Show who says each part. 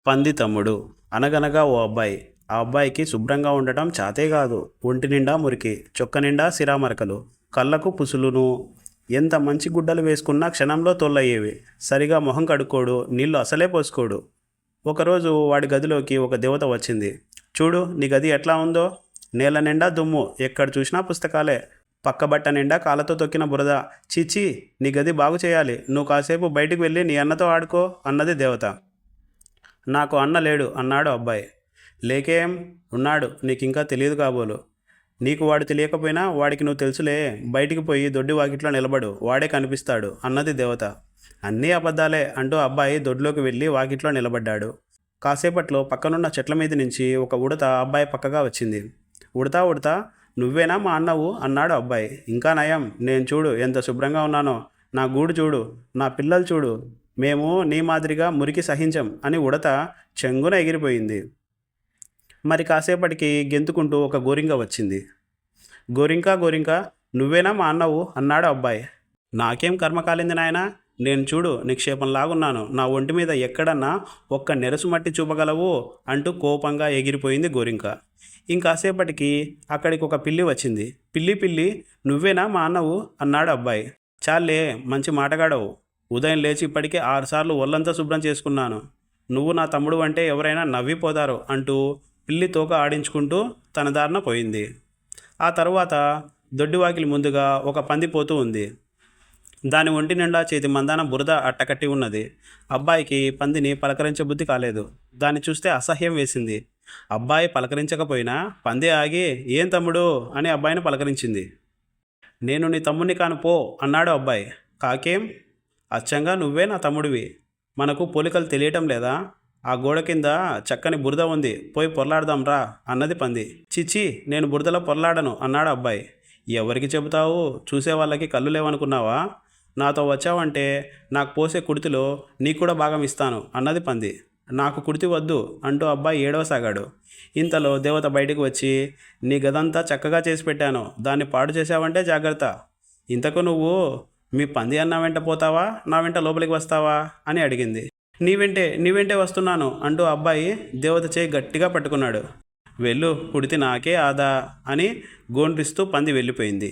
Speaker 1: పంది తమ్ముడు. అనగనగా ఓ అబ్బాయి. ఆ అబ్బాయికి శుభ్రంగా ఉండటం చాతే కాదు. ఒంటి నిండా మురికి, చొక్క నిండా సిరామరకలు, కళ్ళకు పుసులును. ఎంత మంచి గుడ్డలు వేసుకున్నా క్షణంలో తొల్లయ్యేవి. సరిగా మొహం కడుక్కోడు, నీళ్లు అసలే పోసుకోడు. ఒకరోజు వాడి గదిలోకి ఒక దేవత వచ్చింది. చూడు నీ గది ఎట్లా ఉందో. నేల నిండా దుమ్ము, ఎక్కడ చూసినా పుస్తకాలే. పక్క బట్ట నిండా కాళ్ళతో తొక్కిన బురద. చీచీ, నీ గది బాగు చేయాలి. నువ్వు కాసేపు బయటికి వెళ్ళి నీ అన్నతో ఆడుకో అన్నది దేవత. నాకు అన్న లేడు అన్నాడు అబ్బాయి. లేకేం ఉన్నాడు, నీకింకా తెలియదు కాబోలు. నీకు వాడు తెలియకపోయినా వాడికి నువ్వు తెలుసులే. బయటికి పోయి దొడ్డి వాకిట్లో నిలబడు, వాడే కనిపిస్తాడు అన్నది దేవత. అన్నీ అబద్ధాలే అంటూ అబ్బాయి దొడ్లోకి వెళ్ళి వాకిట్లో నిలబడ్డాడు. కాసేపట్లో పక్కనున్న చెట్ల మీద నుంచి ఒక ఉడత అబ్బాయి పక్కగా వచ్చింది. ఉడతా ఉడతా, నువ్వేనా మా అన్నవు అన్నాడు అబ్బాయి. ఇంకా నయం, నేను చూడు ఎంత శుభ్రంగా ఉన్నానో. నా గూడు చూడు, నా పిల్లలు చూడు. మేము నీ మాదిరిగా మురికి సహించం అని ఉడత చెంగున ఎగిరిపోయింది. మరి కాసేపటికి గెంతుకుంటూ ఒక గోరింక వచ్చింది. గోరింక గోరింక, నువ్వేనా మా అన్నవు అన్నాడు అబ్బాయి. నాకేం కర్మ కాలింది నాయనా, నేను చూడు నిక్షేపంలాగున్నాను. నా ఒంటి మీద ఎక్కడన్నా ఒక్క నెరసు మట్టి చూపగలవు అంటూ కోపంగా ఎగిరిపోయింది గోరింక. ఇంకాసేపటికి అక్కడికి ఒక పిల్లి వచ్చింది. పిల్లి పిల్లి, నువ్వేనా మా అన్నవు అన్నాడు అబ్బాయి. చాలే, మంచి మాటగాడవు. ఉదయం లేచి ఇప్పటికే 6 సార్లు ఒళ్ళంతా శుభ్రం చేసుకున్నాను. నువ్వు నా తమ్ముడు అంటే ఎవరైనా నవ్విపోతారు అంటూ పిల్లి తోక ఆడించుకుంటూ తన దారిన పోయింది. ఆ తరువాత దొడ్డివాకిలి ముందుగా ఒక పంది పోతూ ఉంది. దాని ఒంటి నిండా చేతి మందాన బురద అట్టకట్టి ఉన్నది. అబ్బాయికి పందిని పలకరించబుద్ధి కాలేదు. దాన్ని చూస్తే అసహ్యం వేసింది. అబ్బాయి పలకరించకపోయినా పంది ఆగి, ఏం తమ్ముడు అని అబ్బాయిని పలకరించింది. నేను నీ తమ్ముడిని కాను పో అన్నాడు అబ్బాయి. కాకేం, అచ్చంగా నువ్వే నా తమ్ముడివి. మనకు పోలికలు తెలియటం లేదా? ఆ గోడ కింద చక్కని బురద ఉంది, పోయి పొర్లాడదాం రా అన్నది పంది. చిచి, నేను బురదలో పొర్లాడను అన్నాడు అబ్బాయి. ఎవరికి చెబుతావు? చూసే వాళ్ళకి కళ్ళు లేవనుకున్నావా? నాతో వచ్చావంటే నాకు పోసే కుడితిలో నీకు కూడా భాగం ఇస్తాను అన్నది పంది. నాకు కుడితి వద్దు అంటూ అబ్బాయి ఏడవసాగాడు. ఇంతలో దేవత బయటికి వచ్చి, నీ గదంతా చక్కగా చేసి పెట్టాను, దాన్ని పాడు చేసావంటే జాగ్రత్త. ఇంతకు నువ్వు మీ పంది అన్న వెంట పోతావా, నా వెంట లోపలికి వస్తావా అని అడిగింది. నీవెంటే వస్తున్నాను అంటూ అబ్బాయి దేవత చేయి గట్టిగా పట్టుకున్నాడు. వెళ్ళు, కుడితి నాకే ఆదా అని గోండ్రిస్తూ పంది వెళ్ళిపోయింది.